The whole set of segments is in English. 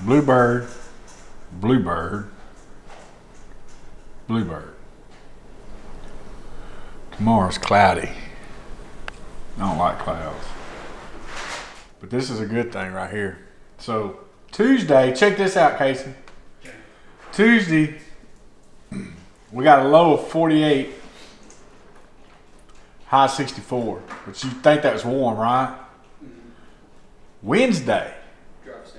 bluebird, bluebird, bluebird. Tomorrow's cloudy. I don't like clouds. But this is a good thing right here. So Tuesday, check this out, Casey. Tuesday, we got a low of 48, high 64. But you think that was warm, right? Wednesday, Drops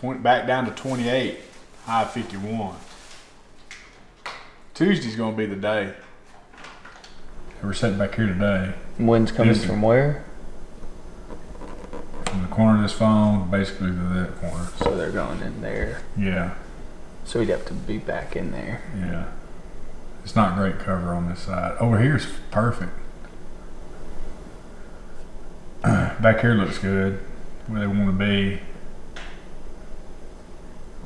down. back down to 28, high 51. Tuesday's gonna be the day. We're sitting back here today. Wind's coming from where? From the corner of this phone, basically to that corner. So they're going in there. Yeah, So we'd have to be back in there. yeah. It's not great cover on this side. Over here is perfect. Back here looks good, where they want to be.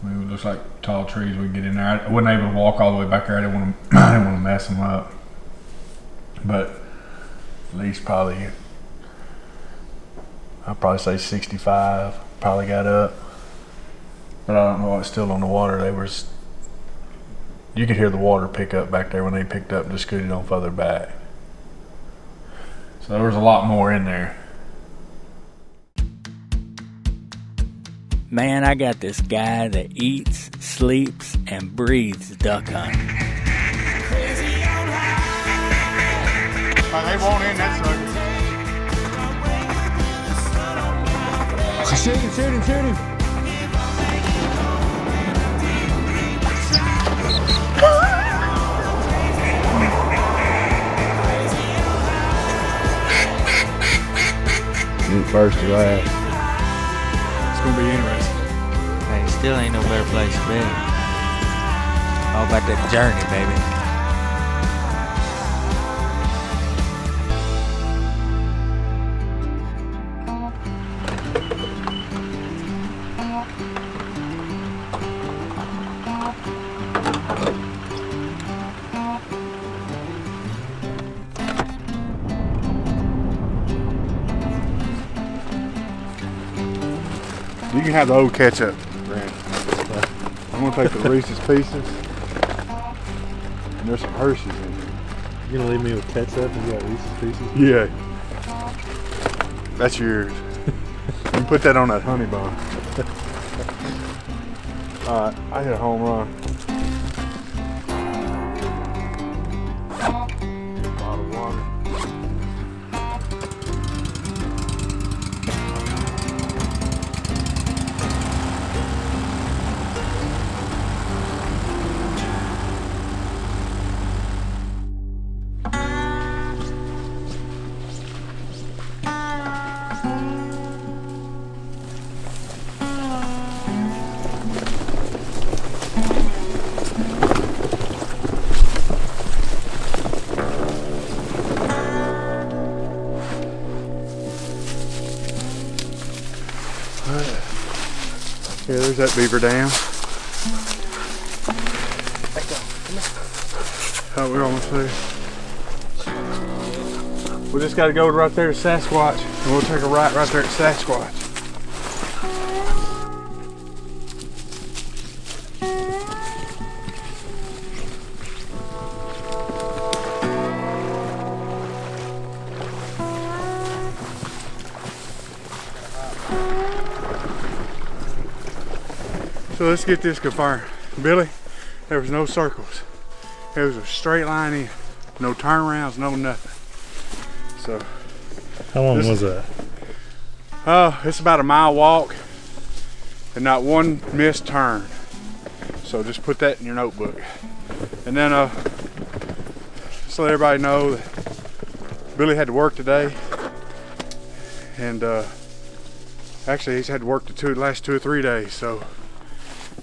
I mean, it looks like tall trees. We can get in there. I wasn't able to walk all the way back there. I didn't want to mess them up. But at least probably, I'd probably say 65. Probably got up, but I don't know what's still on the water. You could hear the water pick up back there when they picked up and just scooted on further back. So there was a lot more in there. Man, I got this guy that eats, sleeps, and breathes duck hunting. They won't in that sucker. Shoot him, shoot him, shoot him. First to last. It's gonna be interesting. Hey, still ain't no better place to be. All about that journey, baby. You can have the old ketchup, Brandon. I'm gonna take the Reese's Pieces. And there's some Hershey's in here. You gonna leave me with ketchup and you got Reese's Pieces? Yeah. That's yours. You can put that on that honey bun. Alright, I hit a home run. Bottle of water. Yeah, there's that beaver dam. Oh, we're almost there. We just got to go right there to Sasquatch, and we'll take a right there at Sasquatch. So let's get this confirmed. Billy, there was no circles. It was a straight line in. No turnarounds, no nothing. So. How long was that? It's about a mile walk and not one missed turn. So just put that in your notebook. And then just let everybody know that Billy had to work today. And actually he's had to work the last 2 or 3 days. So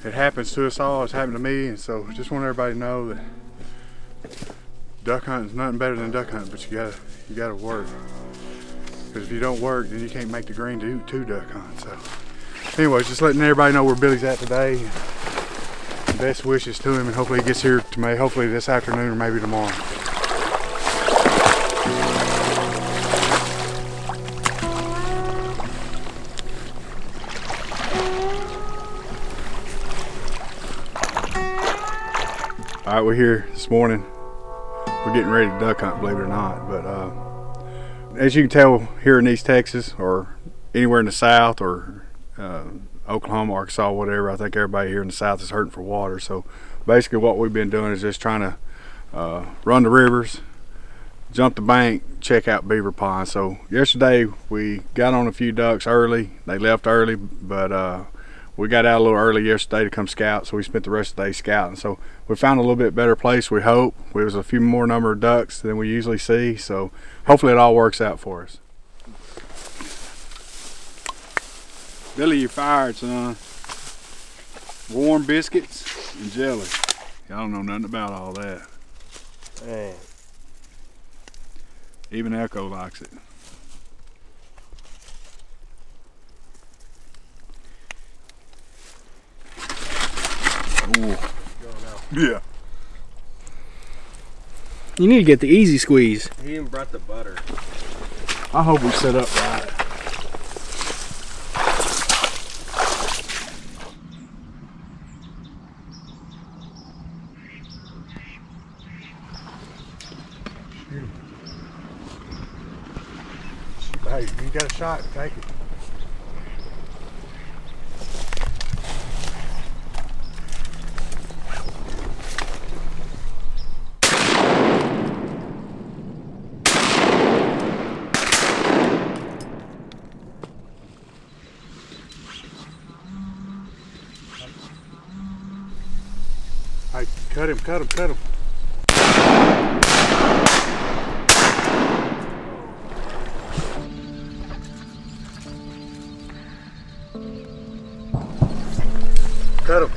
it happens to us all. It's happened to me, and so just want everybody to know that duck hunting is nothing better than duck hunting, but you gotta work. Because if you don't work, then you can't make the green to duck hunt. So, anyways, just letting everybody know where Billy's at today. Best wishes to him, and hopefully he gets here to me. Hopefully this afternoon or maybe tomorrow. right, we're here this morning. We're getting ready to duck hunt, believe it or not. But as you can tell, here in East Texas or anywhere in the South or Oklahoma, Arkansas, whatever, I think everybody here in the South is hurting for water. So basically what we've been doing is just trying to run the rivers, jump the bank, check out beaver ponds. So yesterday we got on a few ducks early. They left early, but we got out a little early yesterday to come scout, so we spent the rest of the day scouting. So we found a little bit better place, we hope. There was a few more number of ducks than we usually see, so hopefully it all works out for us. Billy, you fired, son. Warm biscuits and jelly. Y'all don't know nothing about all that. Man. Even Echo likes it. Ooh. Yeah. You need to get the easy squeeze. He even brought the butter. I hope we set up right. Hey, you got a shot, take it. Hey, cut him, cut him, cut him. Cut him.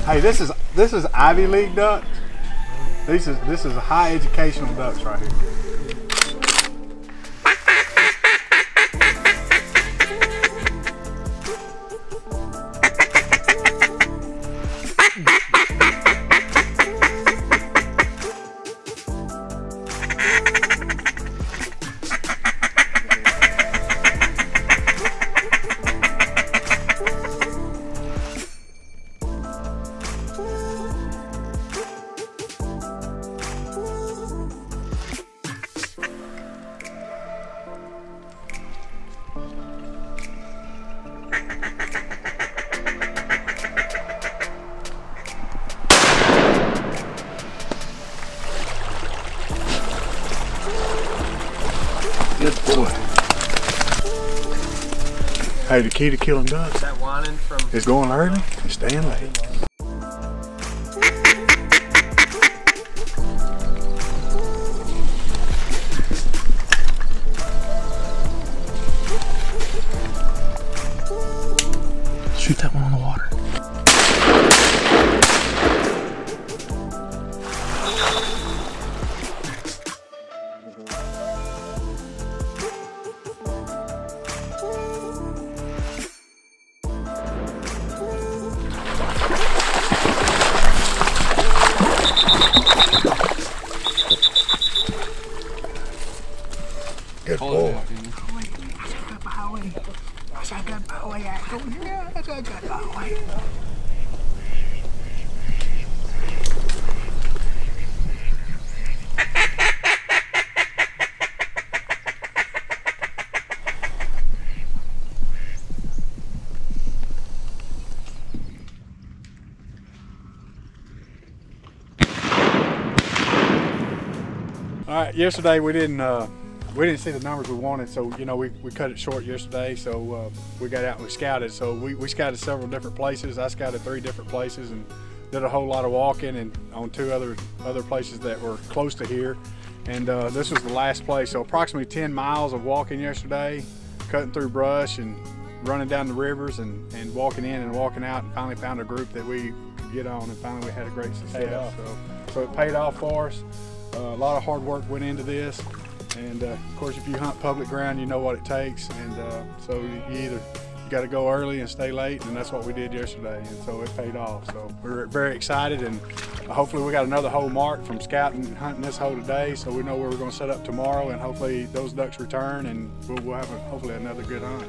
Hey, this is Ivy League ducks. This is high educational ducks right here. Good boy. Hey, the key to killing ducks Is that whining from? is going early and staying late. Shoot that one on the water. Good boy. All right, yesterday we didn't see the numbers we wanted, so you know we cut it short yesterday. So we got out and we scouted. So we scouted several different places. I scouted 3 different places and did a whole lot of walking and on 2 other places that were close to here. And this was the last place. So approximately 10 miles of walking yesterday, cutting through brush and running down the rivers and walking in and walking out, and finally found a group that we could get on, and finally we had a great success. So it paid off for us. A lot of hard work went into this, and of course if you hunt public ground you know what it takes, and so you got to go early and stay late, and that's what we did yesterday, and so it paid off. So we're very excited, and hopefully we got another hole marked from scouting and hunting this hole today, so we know where we're going to set up tomorrow, and hopefully those ducks return, and we'll have hopefully another good hunt.